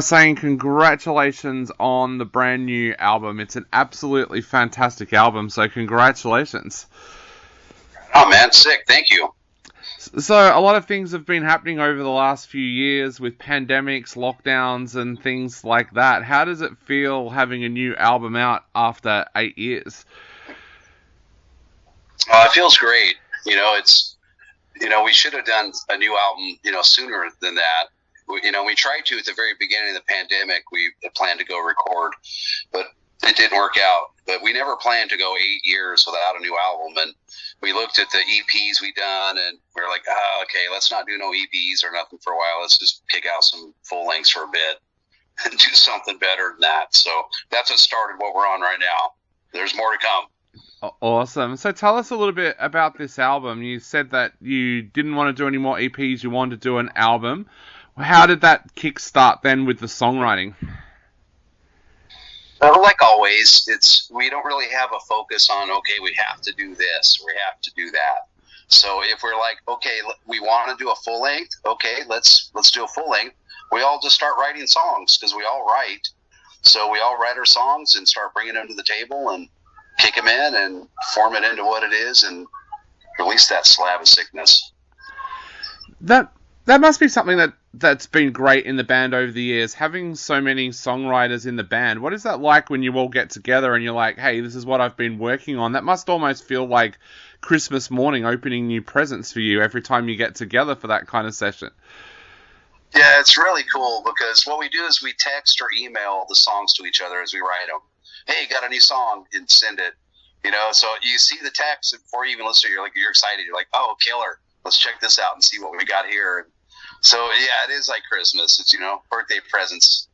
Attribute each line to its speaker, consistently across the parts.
Speaker 1: saying congratulations on the brand new album. It's an absolutely fantastic album, so congratulations.
Speaker 2: Oh man, sick. Thank you.
Speaker 1: So a lot of things have been happening over the last few years with pandemics, lockdowns, and things like that. How does it feel having a new album out after 8 years?
Speaker 2: It feels great. We should have done a new album, sooner than that. We tried to at the very beginning of the pandemic. We had planned to go record, but it didn't work out. But we never planned to go 8 years without a new album. And we looked at the EPs we done, and we were like, okay, let's not do no EPs or nothing for a while. Let's just pick out some full lengths for a bit and do something better than that. So that's what started what we're on right now. There's more to come.
Speaker 1: Awesome. So tell us a little bit about this album. You said that you didn't want to do any more EPs, you wanted to do an album. How did that kickstart then with the songwriting?
Speaker 2: Like always, we don't really have a focus on, okay, we have to do this, we have to do that. So if we're like, okay, we want to do a full length, okay, let's do a full length. We all just start writing songs because we all write. So we all write our songs and start bringing them to the table and kick them in and form it into what it is and release that slab of sickness.
Speaker 1: That must be something that's been great in the band over the years, having so many songwriters in the band. What is that like when you all get together and you're like, hey, this is what I've been working on? That must almost feel like Christmas morning opening new presents for you every time you get together for that kind of session.
Speaker 2: Yeah, it's really cool because what we do is we text or email the songs to each other as we write them. Hey, got a new song, and send it. So you see the text before you even listen to it, you're excited. You're like, oh, killer. Let's check this out and see what we got here. So yeah, it is like Christmas. It's, birthday presents,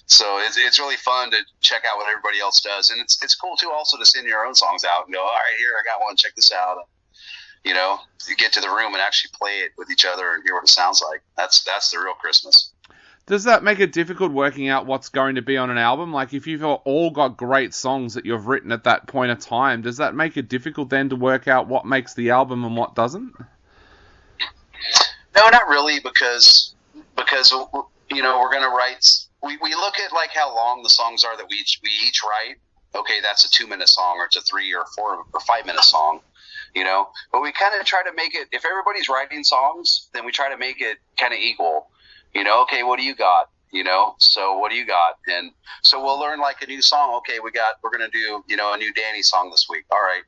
Speaker 2: so it's really fun to check out what everybody else does. And it's cool too, also to send your own songs out and go, all right, here, I got one, check this out. You get to the room and actually play it with each other and hear what it sounds like. That's the real Christmas.
Speaker 1: Does that make it difficult working out what's going to be on an album? Like, if you've all got great songs that you've written at that point of time, does that make it difficult then to work out what makes the album and what doesn't?
Speaker 2: No, not really, because we're going to write. We look at like how long the songs are that we each write. Okay, that's a 2-minute song, or it's a 3 or 4 or 5 minute song. But we kind of try to make it. If everybody's writing songs, then we try to make it kind of equal. Okay, what do you got? So what do you got? And so we'll learn like a new song. Okay, we're going to do, a new Danny song this week. All right.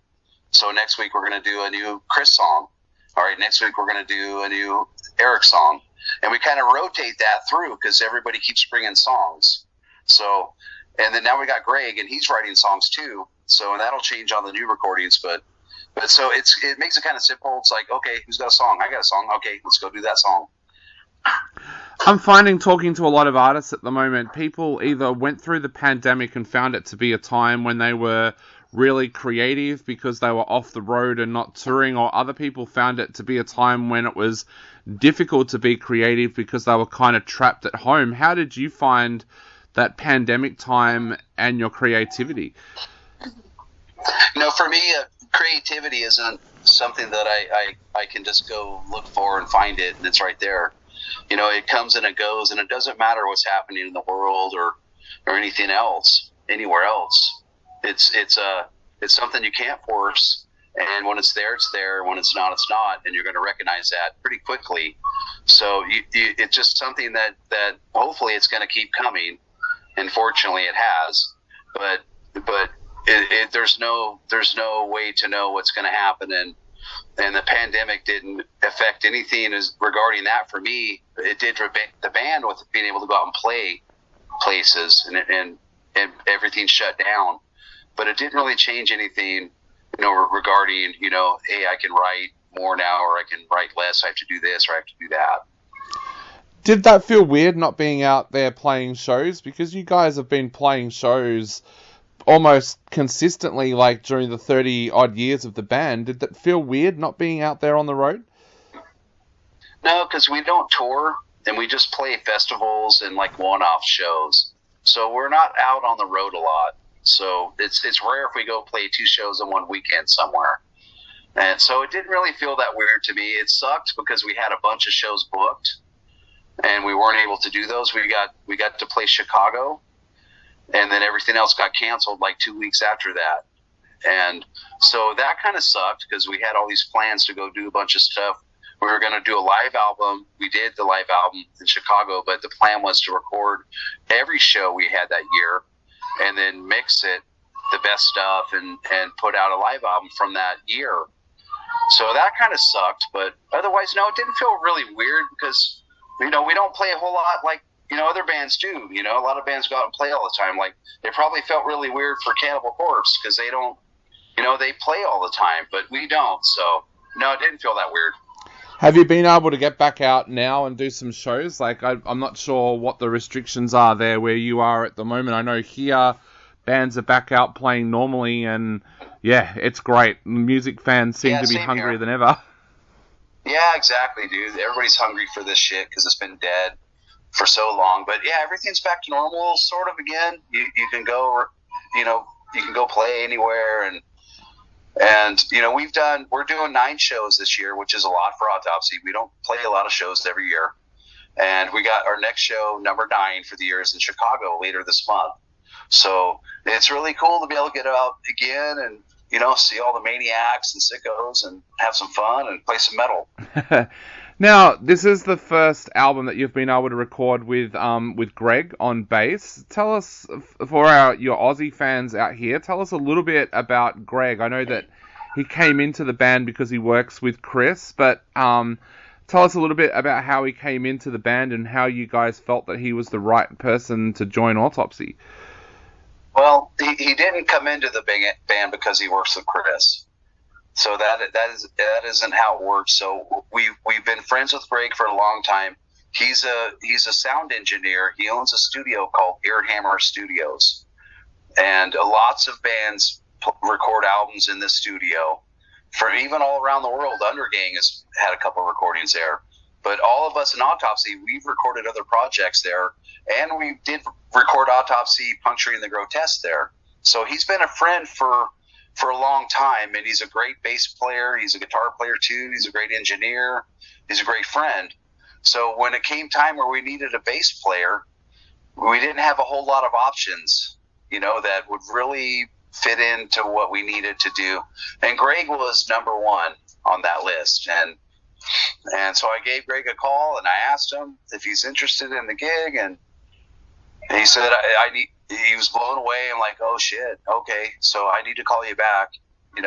Speaker 2: So next week we're going to do a new Chris song. All right. Next week we're going to do a new Eric song. And we kind of rotate that through because everybody keeps bringing songs. So, and then now we got Greg and he's writing songs too. So, and that'll change on the new recordings, but so it makes it kind of simple. It's like, okay, who's got a song? I got a song. Okay, let's go do that song.
Speaker 1: I'm finding, talking to a lot of artists at the moment, people either went through the pandemic and found it to be a time when they were really creative because they were off the road and not touring, or other people found it to be a time when it was difficult to be creative because they were kind of trapped at home. How did you find that pandemic time and your creativity?
Speaker 2: For me, creativity isn't something that I can just go look for and find it, and it's right there. It comes and it goes, and it doesn't matter what's happening in the world or anything else, anywhere else. It's something you can't force, and when it's there, it's there. When it's not, it's not, and you're going to recognize that pretty quickly. So it's just something that hopefully it's going to keep coming, and fortunately it has. But there's no way to know what's going to happen, and the pandemic didn't affect anything regarding that for me. It did the band with being able to go out and play places and everything shut down. But it didn't really change anything, regarding, hey, I can write more now, or I can write less. I have to do this, or I have to do that.
Speaker 1: Did that feel weird not being out there playing shows? Because you guys have been playing shows almost consistently, like during the 30 odd years of the band. Did that feel weird not being out there on the road?
Speaker 2: No, because we don't tour, and we just play festivals and like one-off shows. So we're not out on the road a lot. So it's rare if we go play 2 shows in one weekend somewhere. And so it didn't really feel that weird to me. It sucked because we had a bunch of shows booked, and we weren't able to do those. We got to play Chicago, and then everything else got canceled like 2 weeks after that. And so that kind of sucked because we had all these plans to go do a bunch of stuff. We were going to do a live album. We did the live album in Chicago, but the plan was to record every show we had that year and then mix it, the best stuff, and put out a live album from that year. So that kind of sucked, but otherwise, no, it didn't feel really weird because, we don't play a whole lot like, other bands do. A lot of bands go out and play all the time. Like, it probably felt really weird for Cannibal Corpse because they don't, they play all the time, but we don't. So, no, it didn't feel that weird.
Speaker 1: Have you been able to get back out now and do some shows? Like, I'm not sure what the restrictions are there where you are at the moment. I know here bands are back out playing normally, and yeah, it's great. Music fans seem to be hungrier than ever.
Speaker 2: Yeah, exactly, dude. Everybody's hungry for this shit because it's been dead for so long. But yeah, everything's back to normal, sort of again. You can go, you can go play anywhere, and we're doing 9 shows this year, which is a lot for Autopsy. We don't play a lot of shows every year. And we got our next show, number 9 for the year, is in Chicago later this month. So it's really cool to be able to get out again and, see all the maniacs and sickos and have some fun and play some metal.
Speaker 1: Now, this is the first album that you've been able to record with Greg on bass. Tell us, for your Aussie fans out here, tell us a little bit about Greg. I know that he came into the band because he works with Chris, but tell us a little bit about how he came into the band and how you guys felt that he was the right person to join Autopsy.
Speaker 2: Well, he didn't come into the band because he works with Chris. So that isn't how it works. So we've been friends with Greg for a long time. He's a sound engineer. He owns a studio called Earhammer Studios, and lots of bands record albums in this studio. For even all around the world, Undergang has had a couple of recordings there. But all of us in Autopsy, we've recorded other projects there, and we did record Autopsy, Puncturing the Grotesque there. So he's been a friend for a long time, and he's a great bass player. He's a guitar player too. He's a great engineer. He's a great friend. So when it came time where we needed a bass player, we didn't have a whole lot of options, that would really fit into what we needed to do. And Greg was number 1 on that list. And so I gave Greg a call and I asked him if he's interested in the gig, and he said, he was blown away. I'm like, oh shit, okay, so I need to call you back, and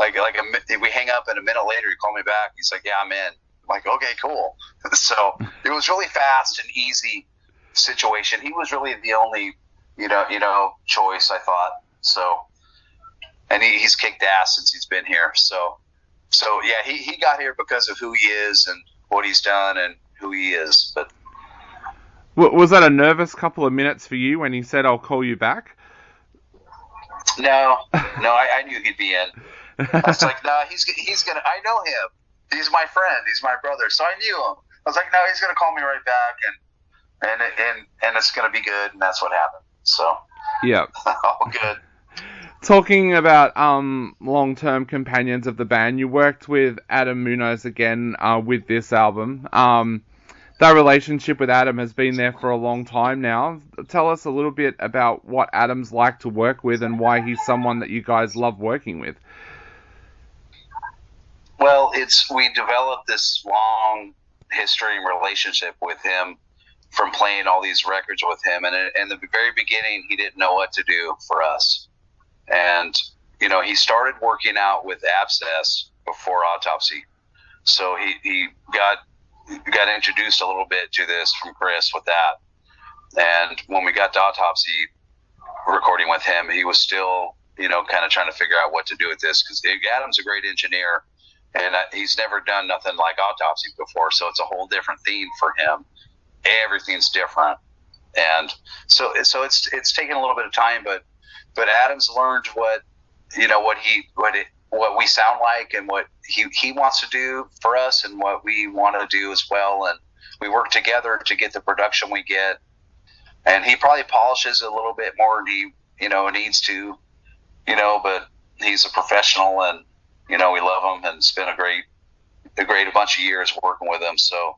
Speaker 2: we hang up, and a minute later he called me back. He's like, yeah, I'm in. I'm like, okay, cool. So it was really fast and easy situation. He was really the only, choice, I thought. So, and he's kicked ass since he's been here. So yeah, he got here because of who he is and what he's done and who he is. But
Speaker 1: was that a nervous couple of minutes for you when he said, I'll call you back?
Speaker 2: No, I knew he'd be in. I was like, no, he's gonna. I know him. He's my friend. He's my brother. So I knew him. I was like, no, he's gonna call me right back, and it's gonna be good. And that's what happened. So
Speaker 1: yeah,
Speaker 2: all good.
Speaker 1: Talking about long-term companions of the band, you worked with Adam Munoz again with this album. That relationship with Adam has been there for a long time now. Tell us a little bit about what Adam's like to work with and why he's someone that you guys love working with.
Speaker 2: Well, we developed this long history and relationship with him from playing all these records with him. And in the very beginning, he didn't know what to do for us. And, he started working out with Abscess before Autopsy. So he got introduced a little bit to this from Chris with that. And when we got to Autopsy recording with him, he was still, kind of trying to figure out what to do with this, because Adam's a great engineer, and he's never done nothing like Autopsy before. So it's a whole different theme for him. Everything's different. And so it's taken a little bit of time, but Adam's learned what we sound like and what he wants to do for us and what we want to do as well. And we work together to get the production we get. And he probably polishes a little bit more than he, needs to, but he's a professional, and, we love him, and it's been a great bunch of years working with him. So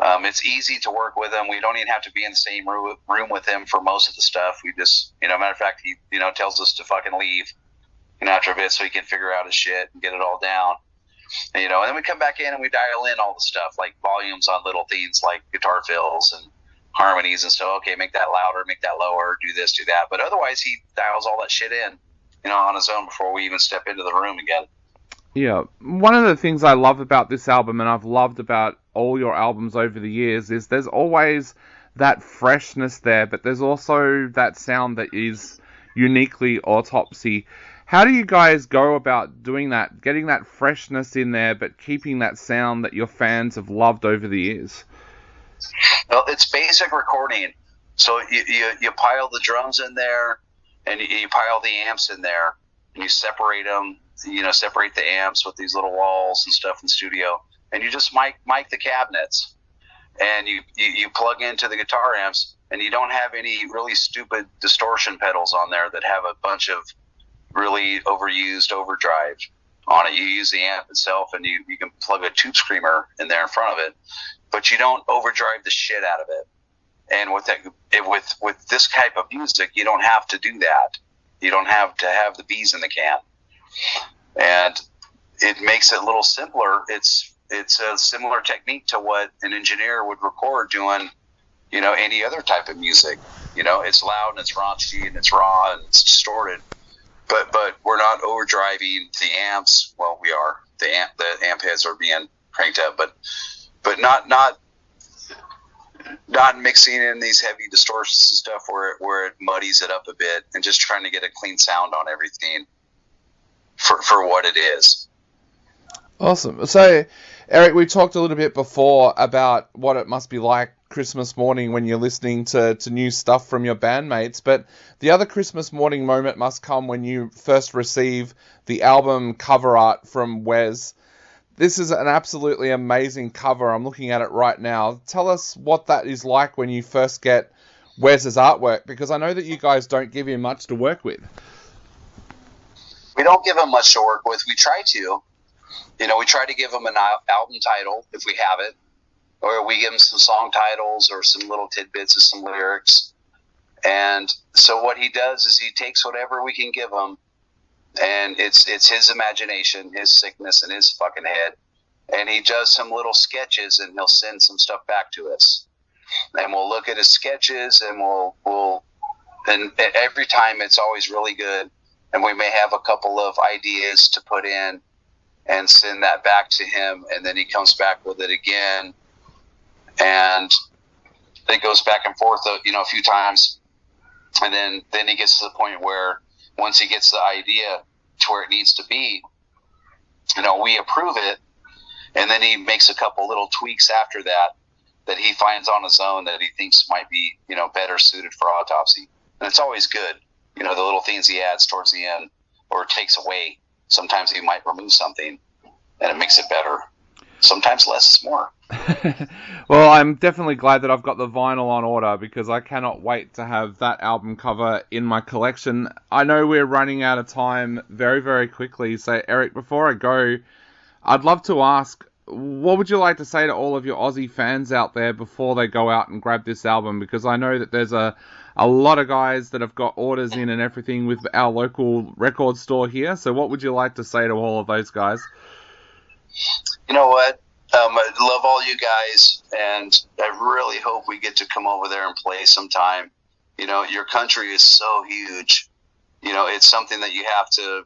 Speaker 2: It's easy to work with him. We don't even have to be in the same room with him for most of the stuff. We just, matter of fact, he, tells us to fucking leave, after a bit so he can figure out his shit and get it all down. And then we come back in and we dial in all the stuff, like volumes on little things like guitar fills and harmonies and stuff. Okay, make that louder, make that lower, do this, do that. But otherwise, he dials all that shit in, on his own before we even step into the room again.
Speaker 1: Yeah, one of the things I love about this album, and I've loved about all your albums over the years, is there's always that freshness there, but there's also that sound that is uniquely Autopsy. How do you guys go about doing that, getting that freshness in there, but keeping that sound that your fans have loved over the years?
Speaker 2: Well, it's basic recording. So you pile the drums in there, and you pile the amps in there, and you separate them. Separate the amps with these little walls and stuff in the studio, and you just mic the cabinets, and you plug into the guitar amps, and you don't have any really stupid distortion pedals on there that have a bunch of really overused overdrive on it. You use the amp itself, and you can plug a tube screamer in there in front of it, but you don't overdrive the shit out of it. And with this type of music, you don't have to do that. You don't have to have the bees in the can. And it makes it a little simpler. It's a similar technique to what an engineer would record doing, any other type of music. It's loud and it's raunchy and it's raw and it's distorted, but we're not overdriving the amps. Well, we are. The amp heads are being cranked up, but not mixing in these heavy distortions and stuff where it muddies it up a bit, and just trying to get a clean sound on everything. For what it is.
Speaker 1: Awesome. So, Eric, we talked a little bit before about what it must be like Christmas morning when you're listening to new stuff from your bandmates, but the other Christmas morning moment must come when you first receive the album cover art from Wes. This is an absolutely amazing cover. I'm looking at it right now. Tell us what that is like when you first get Wes's artwork, because I know that you guys don't give him much to work with.
Speaker 2: We don't give him much to work with. We try to. We try to give him an album title if we have it, or we give him some song titles or some little tidbits of some lyrics. And so what he does is he takes whatever we can give him, and it's his imagination, his sickness, and his fucking head. And he does some little sketches, and he'll send some stuff back to us. And we'll look at his sketches, and and every time it's always really good. And we may have a couple of ideas to put in and send that back to him, and then he comes back with it again, and it goes back and forth, a few times, and then he gets to the point where once he gets the idea to where it needs to be, we approve it, and then he makes a couple little tweaks after that he finds on his own that he thinks might be better suited for Autopsy, and it's always good. The little things he adds towards the end or takes away. Sometimes he might remove something, and it makes it better. Sometimes less is more.
Speaker 1: Well, I'm definitely glad that I've got the vinyl on order, because I cannot wait to have that album cover in my collection. I know we're running out of time very, very quickly. So, Eric, before I go, I'd love to ask, what would you like to say to all of your Aussie fans out there before they go out and grab this album? Because I know that there's a lot of guys that have got orders in and everything with our local record store here. So what would you like to say to all of those guys?
Speaker 2: You know what? I love all you guys, and I really hope we get to come over there and play sometime. Your country is so huge. It's something that you have to,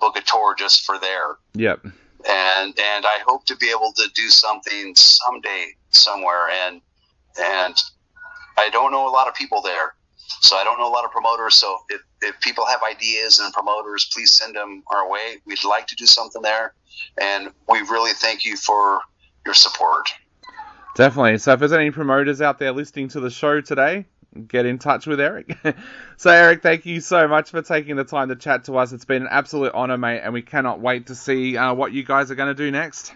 Speaker 2: book a tour just for there.
Speaker 1: Yep.
Speaker 2: And I hope to be able to do something someday somewhere, and I don't know a lot of people there, so I don't know a lot of promoters. So if people have ideas and promoters, please send them our way. We'd like to do something there, and we really thank you for your support.
Speaker 1: Definitely. So if there's any promoters out there listening to the show today, get in touch with Eric. So Eric, thank you so much for taking the time to chat to us. It's been an absolute honor, mate, and we cannot wait to see what you guys are going to do next.